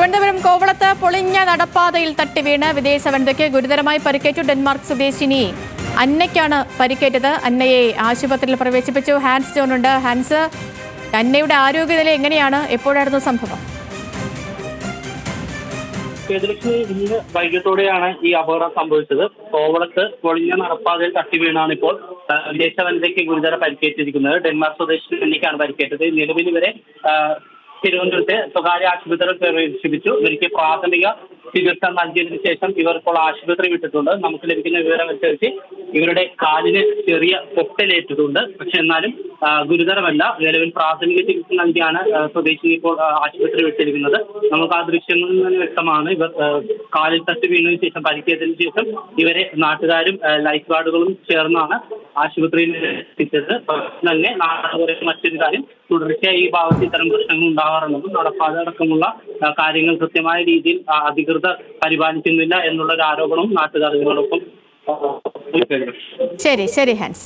തിരുവനന്തപുരം കോവളത്ത് പൊളിഞ്ഞ നടപ്പാതയിൽ തട്ടി വീണ് വിദേശ വനിതയ്ക്ക് ഗുരുതരമായി പരിക്കേറ്റു. ഡെൻമാർക്ക് സ്വദേശിനി അന്നയ്ക്കാണ് പരിക്കേറ്റത്. അന്നയെ ആശുപത്രിയിൽ പ്രവേശിപ്പിച്ചു. ഹാൻസ് ജോൺ ഉണ്ട്. ഹാൻസ്, അന്നയുടെ ആരോഗ്യനില എങ്ങനെയാണ്? എപ്പോഴായിരുന്നു സംഭവം? ഇന്ന് വൈകിട്ടോടെയാണ് ഈ അപകടം സംഭവിച്ചത്. കോവളത്ത് പൊളിഞ്ഞ നടപ്പാതയിൽ തട്ടി വീണാണ് ഇപ്പോൾ വിദേശ വനിതയ്ക്ക് ഗുരുതര പരിക്കേറ്റിരിക്കുന്നത്. ഡെൻമാർക്ക് സ്വദേശി അന്നയ്ക്കാണ് പരിക്കേറ്റത്. നിലവിൽ ഇവരെ തിരുവനന്തപുരത്തെ സ്വകാര്യ ആശുപത്രിയിൽ പ്രവേശിപ്പിച്ചു. ഇവർക്ക് പ്രാഥമിക ചികിത്സ നൽകിയതിനു ശേഷം ഇവർ ഇപ്പോൾ ആശുപത്രി വിട്ടിട്ടുണ്ട്. നമുക്ക് ലഭിക്കുന്ന വിവരം അനുസരിച്ച് ഇവരുടെ കാലിന് ചെറിയ പൊട്ടലേറ്റിട്ടുണ്ട്. പക്ഷെ എന്നാലും ഗുരുതരമല്ല. നിലവിൽ പ്രാഥമിക ചികിത്സ നൽകിയാണ് സ്വദേശിനി ഇപ്പോൾ ആശുപത്രി വിട്ടിരിക്കുന്നത്. നമുക്ക് ആ ദൃശ്യങ്ങളിൽ നിന്ന് വ്യക്തമാണ് ഇവർ കാലിൽ തട്ടി വീണതിനു ശേഷം പരിക്കേറ്റതിനു ശേഷം ഇവരെ നാട്ടുകാരും ലൈഫ് ഗാർഡുകളും ചേർന്നാണ് ആശുപത്രിയിൽ എത്തിച്ചത്. തന്നെ നാട്ടുകാരെ മറ്റൊരു കാര്യം, തുടർച്ചയായി ഈ ഭാഗത്ത് ഇത്തരം പ്രശ്നങ്ങൾ ഉണ്ടാകാറുണ്ടെന്നും നടപ്പാത അടക്കമുള്ള കാര്യങ്ങൾ കൃത്യമായ രീതിയിൽ അധികൃതർ പരിപാലിക്കുന്നില്ല എന്നുള്ള ഒരു ആരോപണവും നാട്ടുകാർ ഇതിനോടൊപ്പം. ശരി ഹാൻസ്.